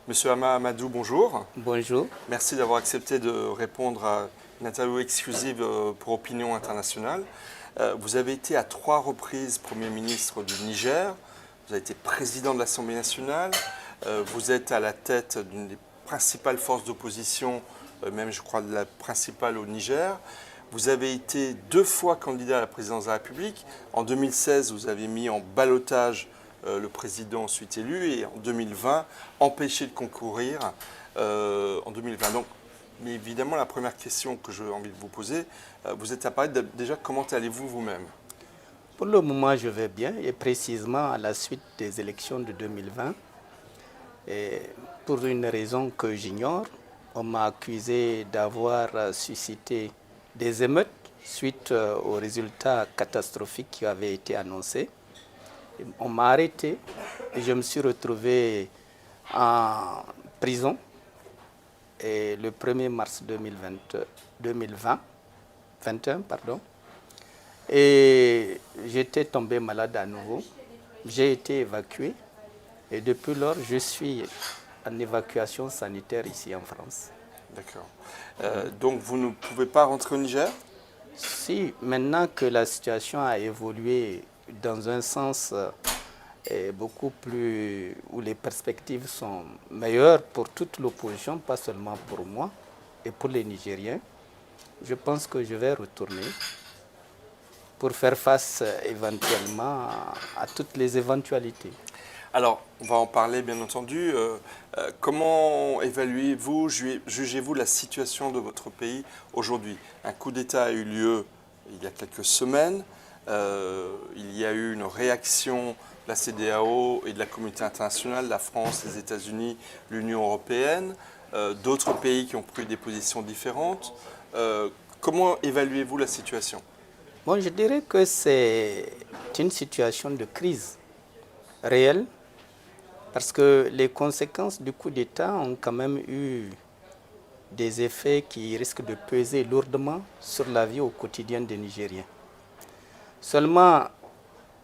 Monsieur Amadou, bonjour. Bonjour. Merci d'avoir accepté de répondre à une interview exclusive pour Opinion Internationale. Vous avez été à 3 reprises Premier ministre du Niger, vous avez été président de l'Assemblée nationale, vous êtes à la tête d'une des principales forces d'opposition, même je crois de la principale au Niger. Vous avez été 2 fois candidat à la présidence de la République. En 2016, vous avez mis en ballottage le président ensuite élu et en 2020, empêché de concourir en 2020. Donc, mais évidemment, la première question que j'ai envie de vous poser, vous êtes à Paris, déjà, comment allez-vous vous-même? Pour le moment, je vais bien et précisément à la suite des élections de 2020. Et pour une raison que j'ignore, on m'a accusé d'avoir suscité des émeutes suite aux résultats catastrophiques qui avaient été annoncés. On m'a arrêté et je me suis retrouvé en prison et le 1er mars 2021, pardon. Et j'étais tombé malade à nouveau. J'ai été évacué et depuis lors, je suis en évacuation sanitaire ici en France. D'accord. Donc vous ne pouvez pas rentrer au Niger? Si, maintenant que la situation a évolué dans un sens beaucoup plus, où les perspectives sont meilleures pour toute l'opposition, pas seulement pour moi et pour les Nigériens, je pense que je vais retourner pour faire face éventuellement à toutes les éventualités. Alors, on va en parler bien entendu. Comment évaluez-vous, jugez-vous la situation de votre pays aujourd'hui? Un coup d'État a eu lieu il y a quelques semaines. Il y a eu une réaction de la CEDEAO et de la communauté internationale, la France, les États-Unis, l'Union européenne, d'autres pays qui ont pris des positions différentes. Comment évaluez-vous la situation? Bon, je dirais que c'est une situation de crise réelle parce que les conséquences du coup d'État ont quand même eu des effets qui risquent de peser lourdement sur la vie au quotidien des Nigériens. Seulement,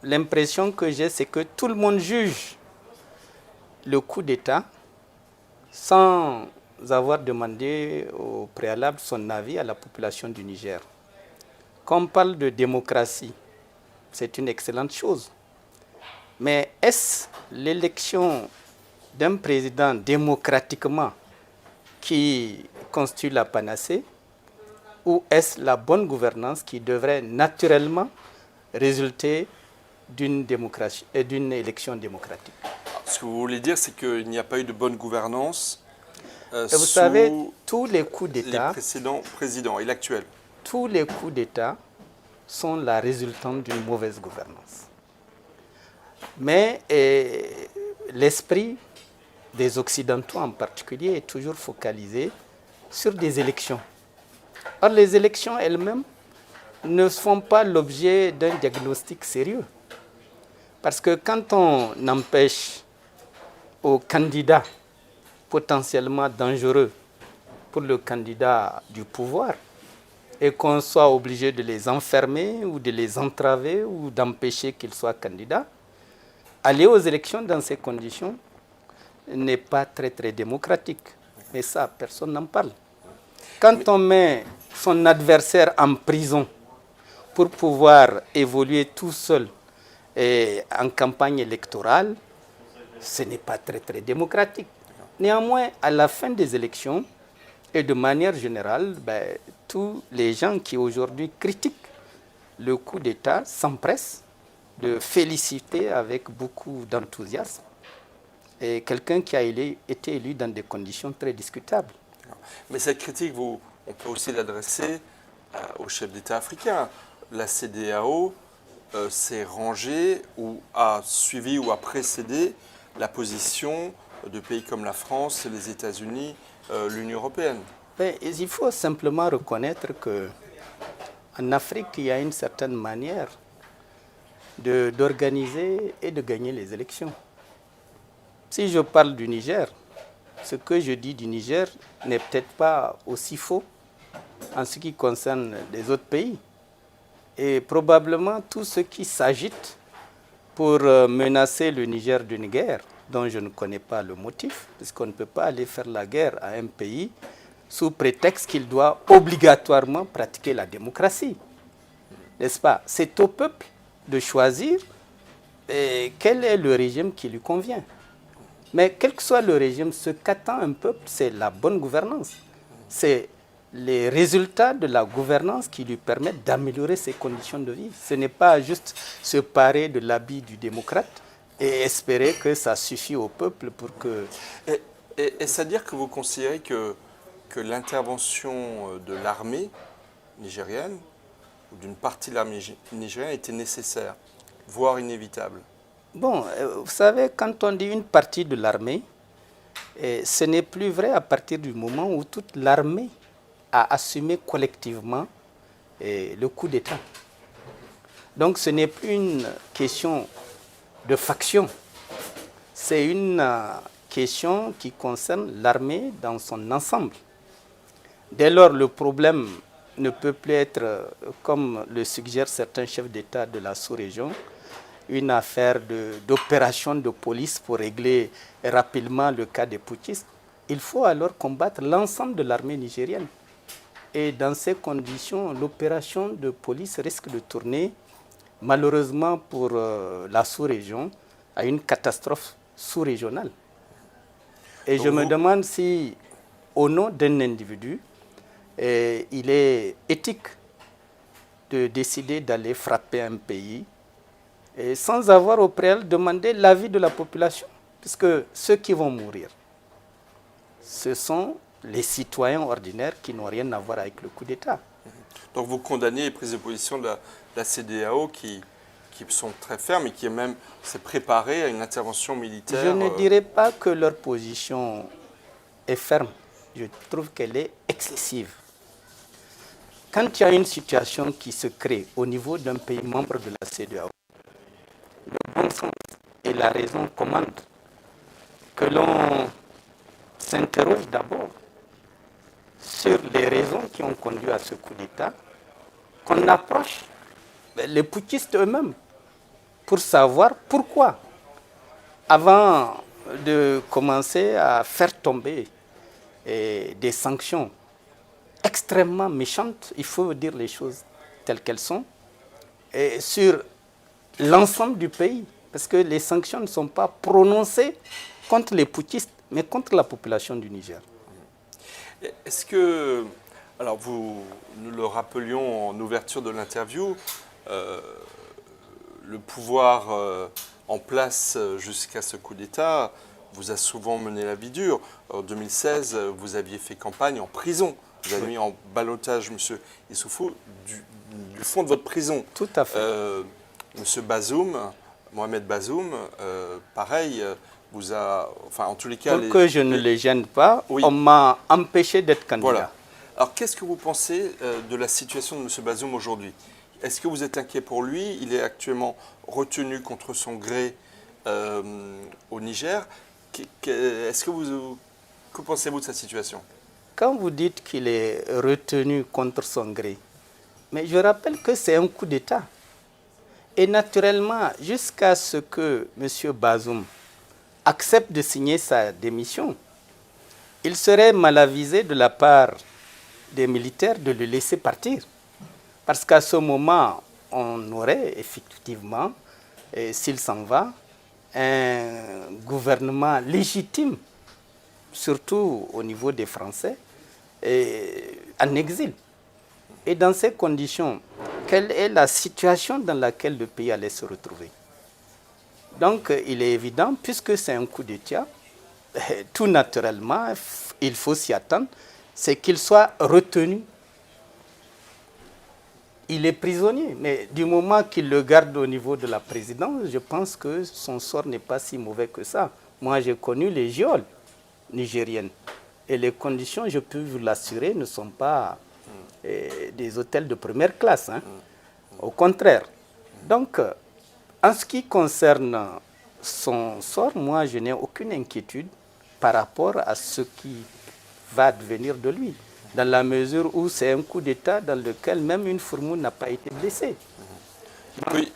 l'impression que j'ai, c'est que tout le monde juge le coup d'État sans avoir demandé au préalable son avis à la population du Niger. Quand on parle de démocratie, c'est une excellente chose. Mais est-ce l'élection d'un président démocratiquement qui constitue la panacée ou est-ce la bonne gouvernance qui devrait naturellement résulter d'une élection démocratique? Ce que vous voulez dire, c'est qu'il n'y a pas eu de bonne gouvernance Et vous sous savez, tous les coups les d'État, précédents présidents et l'actuel. tous les coups d'État sont la résultante d'une mauvaise gouvernance. Mais l'esprit des Occidentaux en particulier est toujours focalisé sur des élections. Or, les élections elles-mêmes ne font pas l'objet d'un diagnostic sérieux. Parce que quand on empêche aux candidats potentiellement dangereux pour le candidat du pouvoir et qu'on soit obligé de les enfermer ou de les entraver ou d'empêcher qu'ils soient candidats, aller aux élections dans ces conditions n'est pas très démocratique. Mais ça, personne n'en parle. Quand on met son adversaire en prison pour pouvoir évoluer tout seul en campagne électorale, ce n'est pas très démocratique. Néanmoins, à la fin des élections, et de manière générale, tous les gens qui aujourd'hui critiquent le coup d'État s'empressent de féliciter avec beaucoup d'enthousiasme et quelqu'un qui a été élu dans des conditions très discutables. Mais cette critique, on peut aussi l'adresser aux chefs d'État africains. La CEDEAO s'est rangée ou a suivi ou a précédé la position de pays comme la France, les États-Unis, l'Union européenne. Mais il faut simplement reconnaître qu'en Afrique, il y a une certaine manière d'organiser et de gagner les élections. Si je parle du Niger, ce que je dis du Niger n'est peut-être pas aussi faux en ce qui concerne les autres pays. Et probablement tous ceux qui s'agitent pour menacer le Niger d'une guerre dont je ne connais pas le motif, puisqu'on ne peut pas aller faire la guerre à un pays sous prétexte qu'il doit obligatoirement pratiquer la démocratie. N'est-ce pas? C'est au peuple de choisir quel est le régime qui lui convient. Mais quel que soit le régime, ce qu'attend un peuple, c'est la bonne gouvernance. C'est les résultats de la gouvernance qui lui permettent d'améliorer ses conditions de vie. Ce n'est pas juste se parer de l'habit du démocrate et espérer que ça suffit au peuple pour que... Est-ce à dire que vous considérez que l'intervention de l'armée nigérienne, ou d'une partie de l'armée nigérienne, était nécessaire, voire inévitable? Bon, vous savez, quand on dit une partie de l'armée, ce n'est plus vrai à partir du moment où toute l'armée a assumé collectivement le coup d'État. Donc ce n'est plus une question de faction, c'est une question qui concerne l'armée dans son ensemble. Dès lors, le problème ne peut plus être, comme le suggèrent certains chefs d'État de la sous-région, une affaire d'opération de police pour régler rapidement le cas des putschistes. Il faut alors combattre l'ensemble de l'armée nigérienne. Et dans ces conditions, l'opération de police risque de tourner, malheureusement pour la sous-région, à une catastrophe sous-régionale. Et je me demande si, au nom d'un individu, il est éthique de décider d'aller frapper un pays et sans avoir au préalable demandé l'avis de la population, puisque ceux qui vont mourir, ce sont les citoyens ordinaires qui n'ont rien à voir avec le coup d'État. Donc vous condamnez les prises de position de la CEDEAO qui sont très fermes et qui même s'est préparée à une intervention militaire. Je ne dirais pas que leur position est ferme. Je trouve qu'elle est excessive. Quand il y a une situation qui se crée au niveau d'un pays membre de la CEDEAO, le bon sens et la raison commandent que l'on s'interroge d'abord sur les raisons qui ont conduit à ce coup d'État, qu'on approche les putschistes eux-mêmes pour savoir pourquoi, avant de commencer à faire tomber des sanctions extrêmement méchantes, il faut dire les choses telles qu'elles sont, et sur l'ensemble du pays, parce que les sanctions ne sont pas prononcées contre les putschistes, mais contre la population du Niger. Est-ce que, alors nous le rappelions en ouverture de l'interview, le pouvoir en place jusqu'à ce coup d'État vous a souvent mené la vie dure. En 2016, vous aviez fait campagne en prison. Vous avez mis en ballottage M. Issoufou du fond de votre prison. Tout à fait. M. Bazoum, Mohamed Bazoum, pareil, vous a... Enfin, en tous les cas... Pour que je ne les gêne pas, oui. On m'a empêché d'être candidat. Voilà. Alors, qu'est-ce que vous pensez de la situation de M. Bazoum aujourd'hui? Est-ce que vous êtes inquiet pour lui? Il est actuellement retenu contre son gré au Niger. Que pensez-vous de sa situation? Quand vous dites qu'il est retenu contre son gré, mais je rappelle que c'est un coup d'État. Et naturellement, jusqu'à ce que M. Bazoum accepte de signer sa démission, il serait mal avisé de la part des militaires de le laisser partir. Parce qu'à ce moment, on aurait effectivement, s'il s'en va, un gouvernement légitime, surtout au niveau des Français, en exil. Et dans ces conditions, quelle est la situation dans laquelle le pays allait se retrouver? Donc, il est évident, puisque c'est un coup d'État, tout naturellement, il faut s'y attendre, c'est qu'il soit retenu. Il est prisonnier, mais du moment qu'il le garde au niveau de la présidence, je pense que son sort n'est pas si mauvais que ça. Moi, j'ai connu les geôles nigériennes. Et les conditions, je peux vous l'assurer, ne sont pas des hôtels de première classe. Hein. Au contraire. Donc, en ce qui concerne son sort, moi, je n'ai aucune inquiétude par rapport à ce qui va advenir de lui, dans la mesure où c'est un coup d'État dans lequel même une fourmi n'a pas été blessée.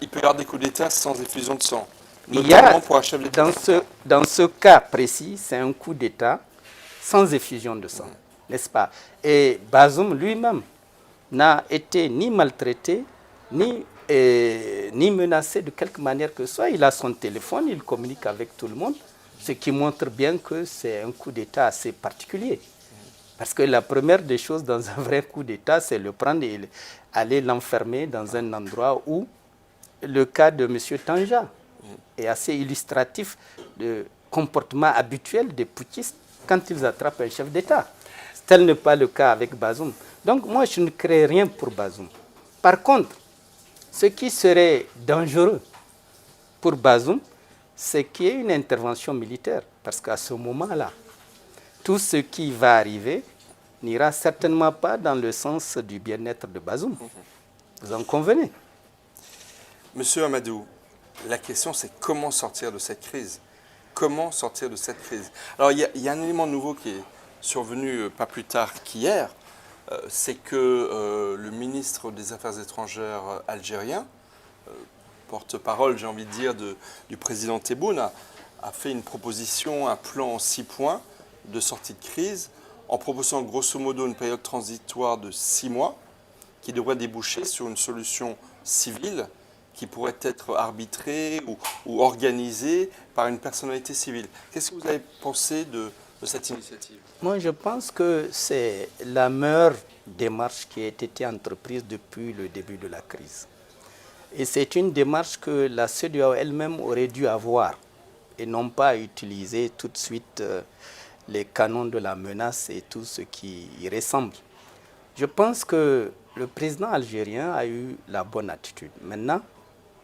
Il peut y avoir des coups d'État sans effusion de sang. Notamment pour un chef d'État. Dans ce cas précis, c'est un coup d'État sans effusion de sang, n'est-ce pas? Et Bazoum lui-même n'a été ni maltraité, ni menacé de quelque manière que ce soit. Il a son téléphone, il communique avec tout le monde, ce qui montre bien que c'est un coup d'État assez particulier. Parce que la première des choses dans un vrai coup d'État, c'est le prendre et aller l'enfermer dans un endroit où le cas de M. Tanja est assez illustratif du comportement habituel des putschistes quand ils attrapent un chef d'État. Tel n'est pas le cas avec Bazoum. Donc moi, je ne crée rien pour Bazoum. Par contre, ce qui serait dangereux pour Bazoum, c'est qu'il y ait une intervention militaire. Parce qu'à ce moment-là, tout ce qui va arriver n'ira certainement pas dans le sens du bien-être de Bazoum. Vous en convenez? Monsieur Amadou, la question c'est comment sortir de cette crise? Comment sortir de cette crise? Alors il y a un élément nouveau qui est survenu pas plus tard qu'hier, c'est que le ministre des Affaires étrangères algérien, porte-parole, j'ai envie de dire, du président Tebboune, a fait une proposition, un plan en 6 points de sortie de crise, en proposant grosso modo une période transitoire de 6 mois, qui devrait déboucher sur une solution civile qui pourrait être arbitrée ou organisée par une personnalité civile. Qu'est-ce que vous avez pensé de cette initiative? Moi, je pense que c'est la meilleure démarche qui a été entreprise depuis le début de la crise. Et c'est une démarche que la CEDEAO elle-même aurait dû avoir et non pas utiliser tout de suite les canons de la menace et tout ce qui y ressemble. Je pense que le président algérien a eu la bonne attitude. Maintenant,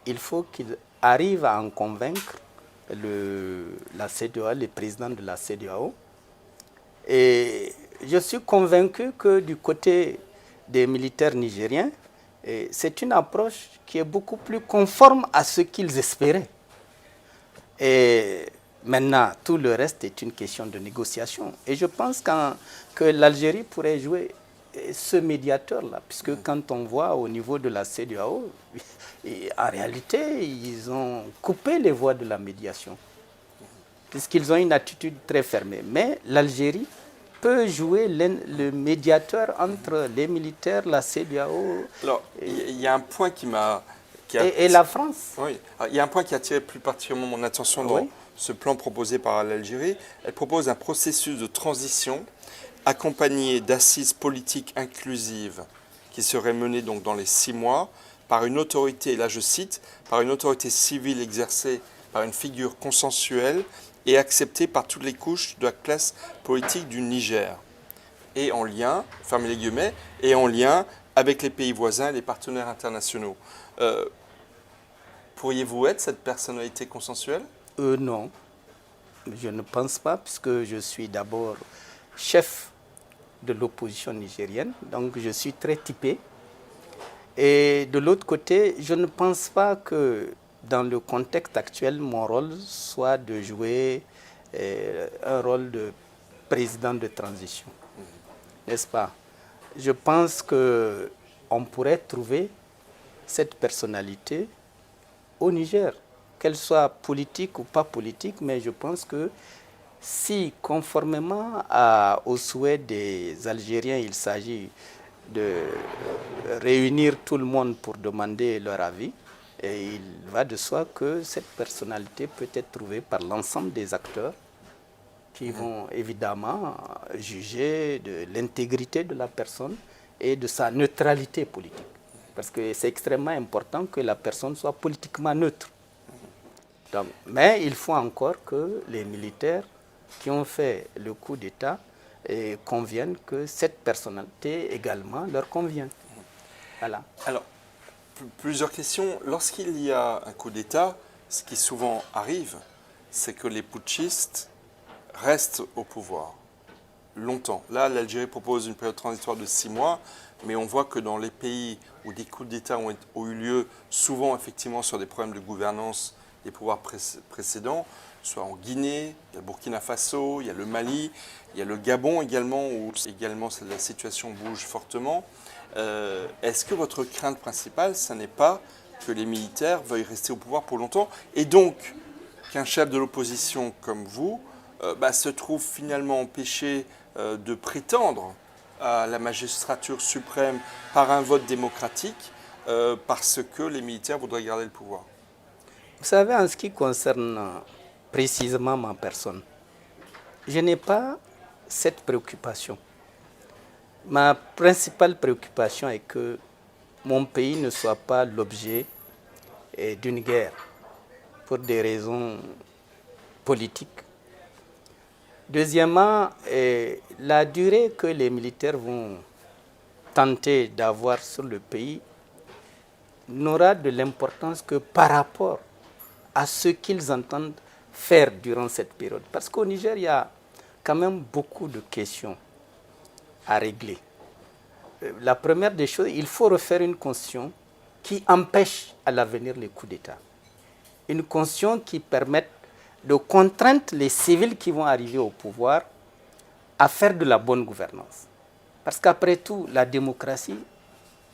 il faut qu'il arrive à en convaincre la CEDEAO, le président de la CEDEAO. Et je suis convaincu que du côté des militaires nigériens, c'est une approche qui est beaucoup plus conforme à ce qu'ils espéraient. Et maintenant, tout le reste est une question de négociation. Et je pense que l'Algérie pourrait jouer ce médiateur-là, puisque quand on voit au niveau de la CEDEAO, en réalité, ils ont coupé les voies de la médiation, puisqu'ils ont une attitude très fermée. Mais l'Algérie peut jouer le médiateur entre les militaires, la CEDEAO. Alors, il y a un point qui m'a... Et la France. Oui, il y a un point qui a attiré plus particulièrement mon attention dans ce plan proposé par l'Algérie. Elle propose un processus de transition accompagné d'assises politiques inclusives qui seraient menées donc dans les 6 mois par une autorité, et là je cite, par une autorité civile exercée par une figure consensuelle et acceptée par toutes les couches de la classe politique du Niger. Et en lien, fermez les guillemets, et en lien avec les pays voisins et les partenaires internationaux. Pourriez-vous être cette personnalité consensuelle? Non, je ne pense pas, puisque je suis d'abord chef de l'opposition nigérienne, donc je suis très typé. Et de l'autre côté, je ne pense pas que dans le contexte actuel, mon rôle soit de jouer un rôle de président de transition, n'est-ce pas? Je pense qu'on pourrait trouver cette personnalité au Niger, qu'elle soit politique ou pas politique, mais je pense que si, conformément aux souhaits des Algériens, il s'agit de réunir tout le monde pour demander leur avis, et il va de soi que cette personnalité peut être trouvée par l'ensemble des acteurs qui vont évidemment juger de l'intégrité de la personne et de sa neutralité politique. Parce que c'est extrêmement important que la personne soit politiquement neutre. Donc, mais il faut encore que les militaires qui ont fait le coup d'État conviennent que cette personnalité également leur convient. Voilà. Alors, plusieurs questions. Lorsqu'il y a un coup d'État, ce qui souvent arrive, c'est que les putschistes restent au pouvoir longtemps. Là, l'Algérie propose une période transitoire de 6 mois, mais on voit que dans les pays où des coups d'État ont eu lieu, souvent effectivement sur des problèmes de gouvernance des pouvoirs précédents, soit en Guinée, il y a le Burkina Faso, il y a le Mali, il y a le Gabon également, où également la situation bouge fortement. Est-ce que votre crainte principale, ce n'est pas que les militaires veuillent rester au pouvoir pour longtemps et donc qu'un chef de l'opposition comme vous se trouve finalement empêché de prétendre à la magistrature suprême par un vote démocratique parce que les militaires voudraient garder le pouvoir? Vous savez, en ce qui concerne précisément ma personne, je n'ai pas cette préoccupation. Ma principale préoccupation est que mon pays ne soit pas l'objet d'une guerre pour des raisons politiques. Deuxièmement, la durée que les militaires vont tenter d'avoir sur le pays n'aura de l'importance que par rapport à ce qu'ils entendent faire durant cette période. Parce qu'au Niger, il y a quand même beaucoup de questions à régler. La première des choses, il faut refaire une constitution qui empêche à l'avenir les coups d'État. Une constitution qui permette de contraindre les civils qui vont arriver au pouvoir à faire de la bonne gouvernance. Parce qu'après tout, la démocratie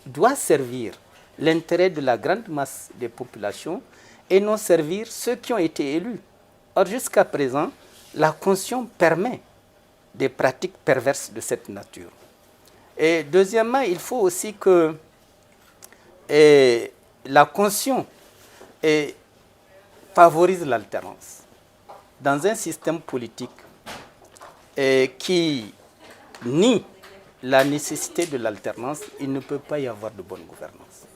doit servir l'intérêt de la grande masse des populations et non servir ceux qui ont été élus. Or, jusqu'à présent, la Constitution permet des pratiques perverses de cette nature. Et deuxièmement, il faut aussi que la Constitution favorise l'alternance. Dans un système politique qui nie la nécessité de l'alternance, il ne peut pas y avoir de bonne gouvernance.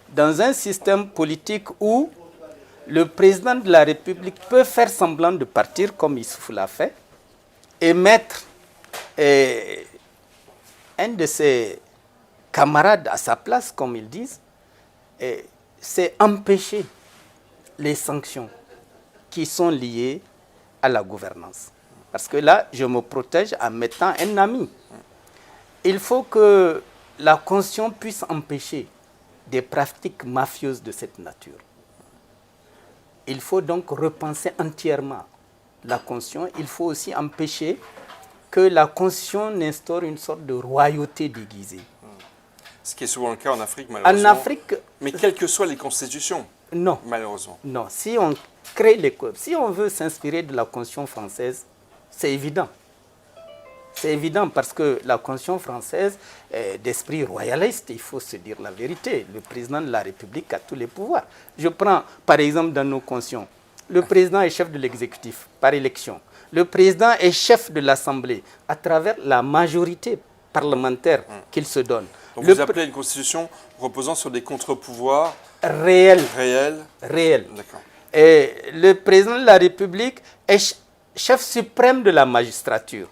Dans un système politique où le président de la République peut faire semblant de partir, comme Issouf l'a fait, et mettre un de ses camarades à sa place, comme ils disent, c'est empêcher les sanctions qui sont liées à la gouvernance. Parce que là, je me protège en mettant un ami. Il faut que la Constitution puisse empêcher des pratiques mafieuses de cette nature. Il faut donc repenser entièrement la Constitution. Il faut aussi empêcher que la Constitution n'instaure une sorte de royauté déguisée. Ce qui est souvent le cas en Afrique, malheureusement. En Afrique, mais quelles que soient les constitutions, non, malheureusement. Non, si on crée si on veut s'inspirer de la Constitution française, c'est évident. C'est évident parce que la Constitution française est d'esprit royaliste, il faut se dire la vérité. Le président de la République a tous les pouvoirs. Je prends par exemple dans nos constitutions, le président est chef de l'exécutif par élection. Le président est chef de l'Assemblée à travers la majorité parlementaire qu'il se donne. Donc vous appelez une constitution reposant sur des contre-pouvoirs réels. D'accord. Et le président de la République est chef suprême de la magistrature.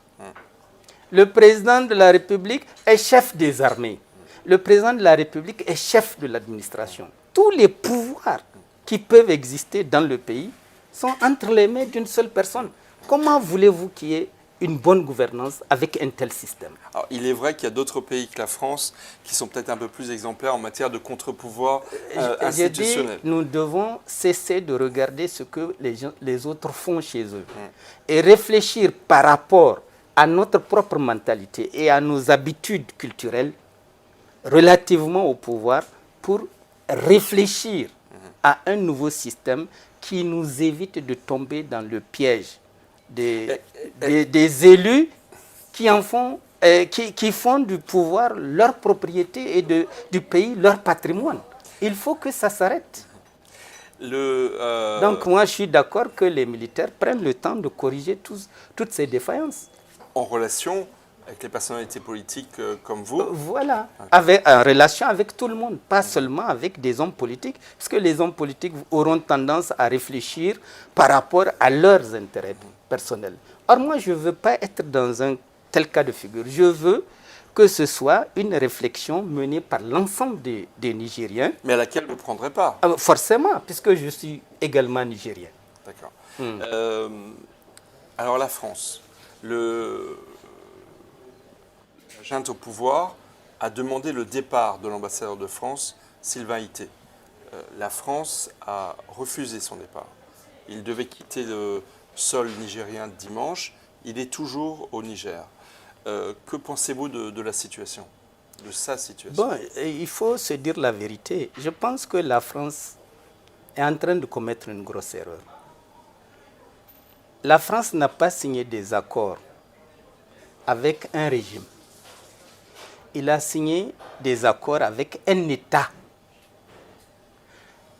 Le président de la République est chef des armées. Le président de la République est chef de l'administration. Tous les pouvoirs qui peuvent exister dans le pays sont entre les mains d'une seule personne. Comment voulez-vous qu'il y ait une bonne gouvernance avec un tel système? Alors, il est vrai qu'il y a d'autres pays que la France qui sont peut-être un peu plus exemplaires en matière de contre-pouvoir institutionnel. Nous devons cesser de regarder ce que les autres font chez eux et réfléchir par rapport à notre propre mentalité et à nos habitudes culturelles relativement au pouvoir pour réfléchir à un nouveau système qui nous évite de tomber dans le piège des élus qui font du pouvoir leur propriété et du pays leur patrimoine. Il faut que ça s'arrête. Donc moi je suis d'accord que les militaires prennent le temps de corriger toutes ces défaillances. En relation avec les personnalités politiques comme vous? Voilà, en relation avec tout le monde, pas seulement avec des hommes politiques, parce que les hommes politiques auront tendance à réfléchir par rapport à leurs intérêts personnels. Or moi, je ne veux pas être dans un tel cas de figure. Je veux que ce soit une réflexion menée par l'ensemble des Nigériens. Mais à laquelle vous ne prendrez pas? Forcément, puisque je suis également Nigérien. D'accord. Alors la France, la junte au pouvoir a demandé le départ de l'ambassadeur de France, Sylvain Ité. La France a refusé son départ. Il devait quitter le sol nigérien dimanche. Il est toujours au Niger. Que pensez-vous de la situation, de sa situation? Bon, il faut se dire la vérité. Je pense que la France est en train de commettre une grosse erreur. la France n'a pas signé des accords avec un régime. Il a signé des accords avec un État.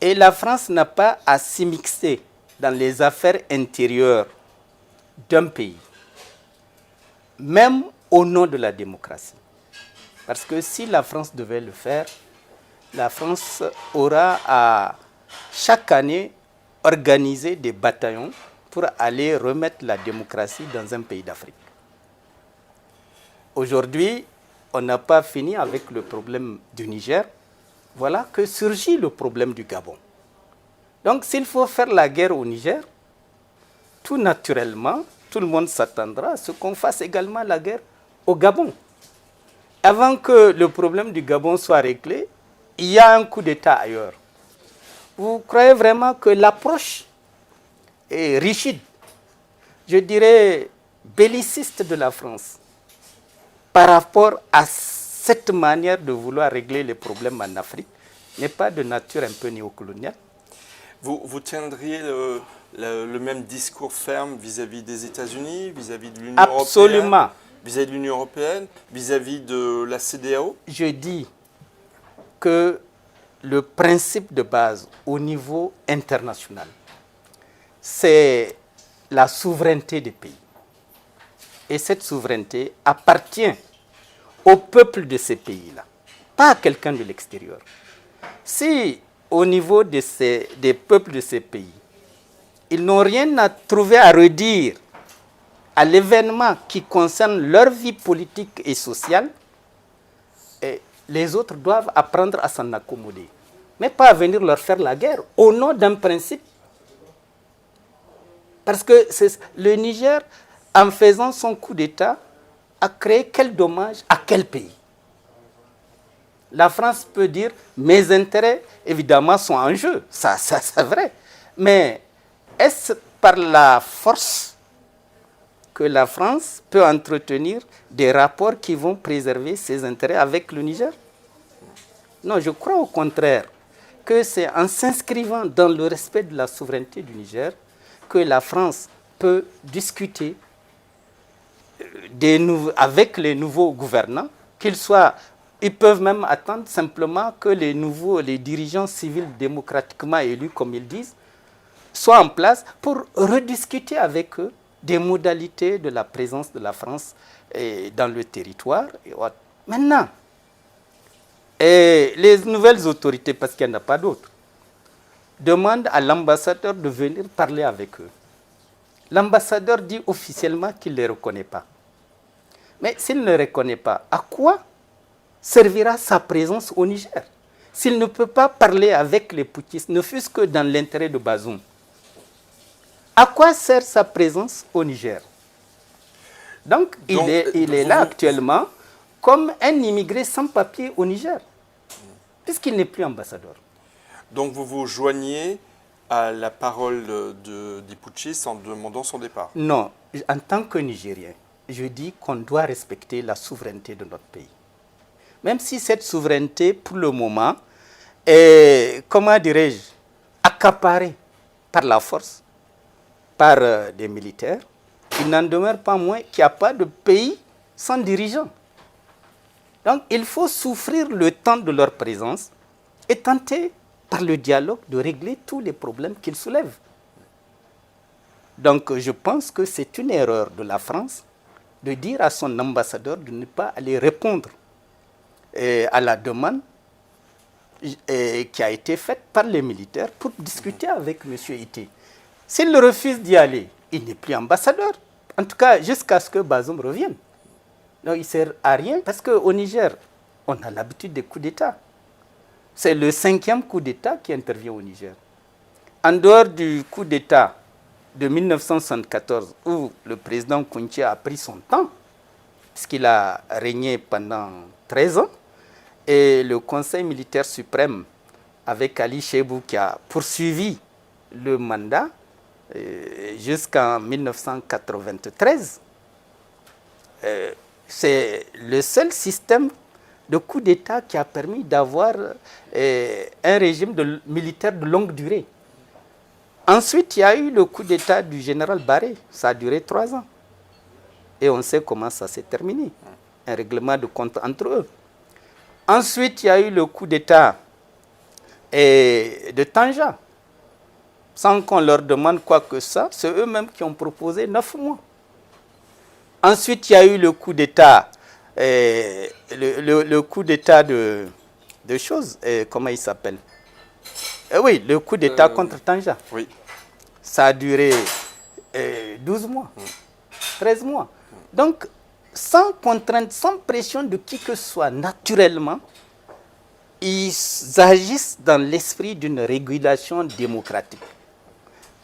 Et la France n'a pas à s'immiscer dans les affaires intérieures d'un pays, même au nom de la démocratie. Parce que si la France devait le faire, la France aura à chaque année organiser des bataillons pour aller remettre la démocratie dans un pays d'Afrique. Aujourd'hui, on n'a pas fini avec le problème du Niger. Voilà que surgit le problème du Gabon. Donc s'il faut faire la guerre au Niger, tout naturellement, tout le monde s'attendra à ce qu'on fasse également la guerre au Gabon. Avant que le problème du Gabon soit réglé, il y a un coup d'État ailleurs. Vous croyez vraiment que l'approche est rigide, je dirais belliciste de la France, par rapport à cette manière de vouloir régler les problèmes en Afrique, n'est pas de nature un peu néocoloniale? Vous tiendriez le même discours ferme vis-à-vis des États-Unis, vis-à-vis de l'Union européenne? Absolument. Vis-à-vis de l'Union européenne, vis-à-vis de la CEDEAO? Je dis que le principe de base au niveau international, c'est la souveraineté des pays. Et cette souveraineté appartient au peuple de ces pays-là, pas à quelqu'un de l'extérieur. Si au niveau des peuples de ces pays, ils n'ont rien à trouver à redire à l'événement qui concerne leur vie politique et sociale, et les autres doivent apprendre à s'en accommoder. Mais pas à venir leur faire la guerre au nom d'un principe. Parce que le Niger, en faisant son coup d'État, a créé quel dommage à quel pays? La France peut dire, mes intérêts, évidemment, sont en jeu. Ça c'est vrai. Mais est-ce par la force que la France peut entretenir des rapports qui vont préserver ses intérêts avec le Niger? Non, je crois au contraire que c'est en s'inscrivant dans le respect de la souveraineté du Niger que la France peut discuter avec les nouveaux gouvernants, ils peuvent même attendre simplement que les dirigeants civils démocratiquement élus, comme ils disent, soient en place pour rediscuter avec eux des modalités de la présence de la France dans le territoire. Maintenant, les nouvelles autorités, parce qu'il n'y en a pas d'autres, demandent à l'ambassadeur de venir parler avec eux. L'ambassadeur dit officiellement qu'il ne les reconnaît pas. Mais s'il ne les reconnaît pas, à quoi servira sa présence au Niger? S'il ne peut pas parler avec les putschistes, ne fût-ce que dans l'intérêt de Bazoum, à quoi sert sa présence au Niger? Donc il est là actuellement comme un immigré sans papier au Niger, puisqu'il n'est plus ambassadeur. Donc vous vous joignez à la parole des putschistes en demandant son départ? Non, en tant que Nigérien, je dis qu'on doit respecter la souveraineté de notre pays. Même si cette souveraineté, pour le moment, est, comment dirais-je, accaparée par la force, par des militaires, il n'en demeure pas moins qu'il n'y a pas de pays sans dirigeants. Donc il faut souffrir le temps de leur présence et tenter, par le dialogue, de régler tous les problèmes qu'ils soulèvent. Donc je pense que c'est une erreur de la France de dire à son ambassadeur de ne pas aller répondre à la demande qui a été faite par les militaires pour discuter avec M. Ité. S'il refuse d'y aller, il n'est plus ambassadeur. En tout cas, jusqu'à ce que Bazoum revienne. Donc il ne sert à rien parce qu'au Niger, on a l'habitude des coups d'État. C'est le 5e coup d'État qui intervient au Niger. En dehors du coup d'État de 1974, où le président Kounché a pris son temps, puisqu'il a régné pendant 13 ans, et le Conseil militaire suprême, avec Ali Chebou, qui a poursuivi le mandat jusqu'en 1993, c'est le seul système de coup d'État qui a permis d'avoir un régime militaire de longue durée. Ensuite, il y a eu le coup d'État du général Barré. Ça a duré 3 ans. Et on sait comment ça s'est terminé. Un règlement de compte entre eux. Ensuite, il y a eu le coup d'État de Tanja. Sans qu'on leur demande quoi que ça, c'est eux-mêmes qui ont proposé 9 mois. Ensuite, il y a eu le coup d'État, le coup d'État de choses, comment il s'appelle? Oui, le coup d'État contre Tanja. Oui. Ça a duré 12 mois, 13 mois. Donc, sans contrainte, sans pression de qui que ce soit, naturellement, ils agissent dans l'esprit d'une régulation démocratique.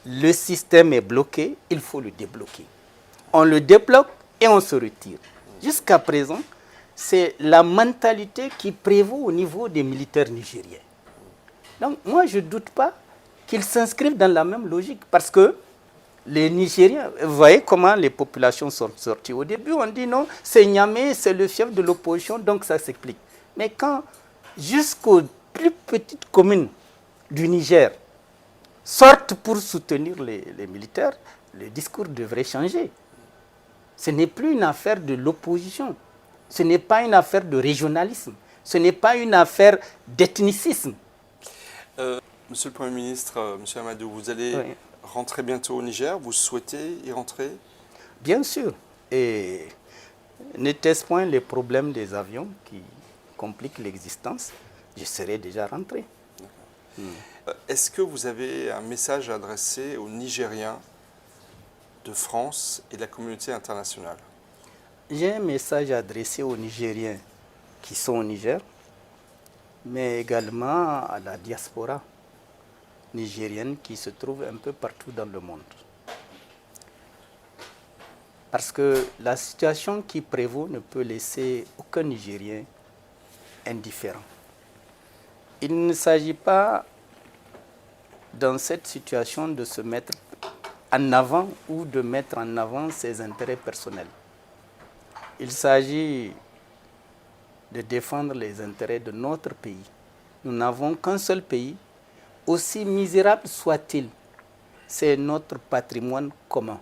Le système est bloqué, il faut le débloquer. On le débloque et on se retire. Jusqu'à présent, c'est la mentalité qui prévaut au niveau des militaires nigériens. Donc moi, je ne doute pas qu'ils s'inscrivent dans la même logique parce que les Nigériens, vous voyez comment les populations sont sorties. Au début, on dit non, c'est Niamey, c'est le chef de l'opposition, donc ça s'explique. Mais quand jusqu'aux plus petites communes du Niger sortent pour soutenir les militaires, le discours devrait changer. Ce n'est plus une affaire de l'opposition. Ce n'est pas une affaire de régionalisme. Ce n'est pas une affaire d'ethnicisme. Monsieur le Premier ministre, Monsieur Amadou, vous allez rentrer bientôt au Niger. Vous souhaitez y rentrer? Bien sûr. Et n'était-ce point les problèmes des avions qui compliquent l'existence, je serais déjà rentré. Est-ce que vous avez un message à adresser aux Nigériens de France et de la communauté internationale? J'ai un message à adresser aux Nigériens qui sont au Niger, mais également à la diaspora nigérienne qui se trouve un peu partout dans le monde. Parce que la situation qui prévaut ne peut laisser aucun Nigérien indifférent. Il ne s'agit pas dans cette situation de se mettre en avant ou de mettre en avant ses intérêts personnels. Il s'agit de défendre les intérêts de notre pays. Nous n'avons qu'un seul pays, aussi misérable soit-il. C'est notre patrimoine commun.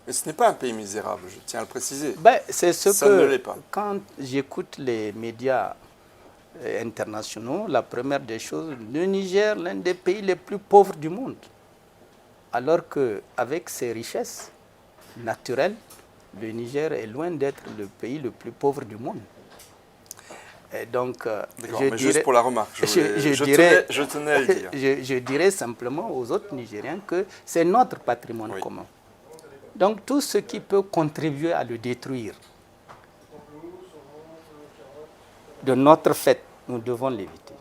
Mais ce n'est pas un pays misérable, je tiens à le préciser. C'est ce ça ne l'est pas. Quand j'écoute les médias internationaux, la première des choses, le Niger, l'un des pays les plus pauvres du monde. Alors qu'avec ses richesses naturelles, le Niger est loin d'être le pays le plus pauvre du monde. Et donc, juste pour la remarque, je tenais à le dire. Je dirais simplement aux autres Nigériens que c'est notre patrimoine commun. Donc tout ce qui peut contribuer à le détruire, de notre fait, nous devons l'éviter.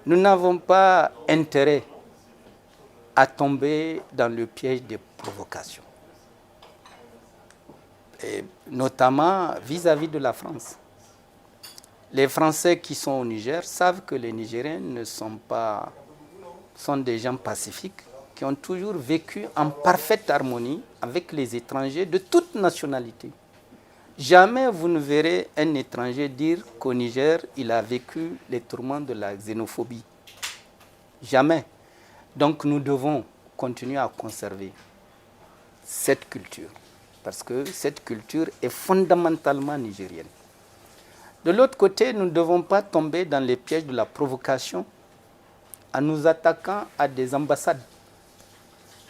Nous n'avons pas intérêt à tomber dans le piège des provocations, et notamment vis-à-vis de la France. Les Français qui sont au Niger savent que les Nigériens sont des gens pacifiques qui ont toujours vécu en parfaite harmonie avec les étrangers de toute nationalité. Jamais vous ne verrez un étranger dire qu'au Niger, il a vécu les tourments de la xénophobie. Jamais. Donc nous devons continuer à conserver cette culture, parce que cette culture est fondamentalement nigérienne. De l'autre côté, nous ne devons pas tomber dans les pièges de la provocation en nous attaquant à des ambassades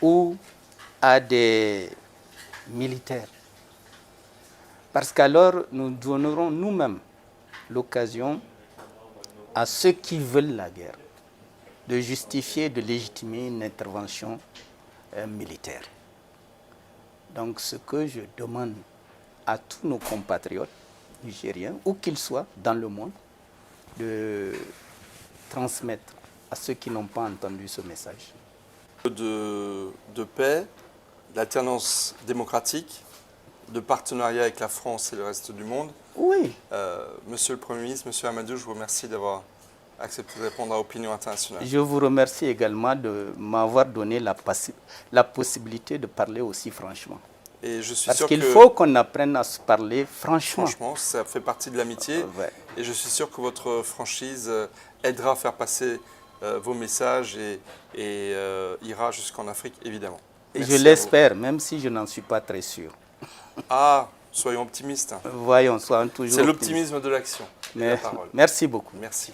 ou à des militaires. Parce qu'alors, nous donnerons nous-mêmes l'occasion à ceux qui veulent la guerre de justifier, de légitimer une intervention militaire. Donc ce que je demande à tous nos compatriotes nigériens, où qu'ils soient dans le monde, de transmettre à ceux qui n'ont pas entendu ce message. De paix, d'alternance démocratique, de partenariat avec la France et le reste du monde. Oui. Monsieur le Premier ministre, Monsieur Amadou, je vous remercie d'avoir accepté de répondre à Opinion Internationale. Je vous remercie également de m'avoir donné la possibilité de parler aussi franchement. Et je suis Parce sûr qu'il faut qu'on apprenne à se parler franchement. Franchement, ça fait partie de l'amitié. Ouais. Et je suis sûr que votre franchise aidera à faire passer vos messages et ira jusqu'en Afrique, évidemment. Merci je à l'espère, même si je n'en suis pas très sûr. Ah, soyons optimistes. Voyons, soyons toujours C'est optimistes. l'optimisme de l'action. et de la parole. Merci beaucoup. Merci.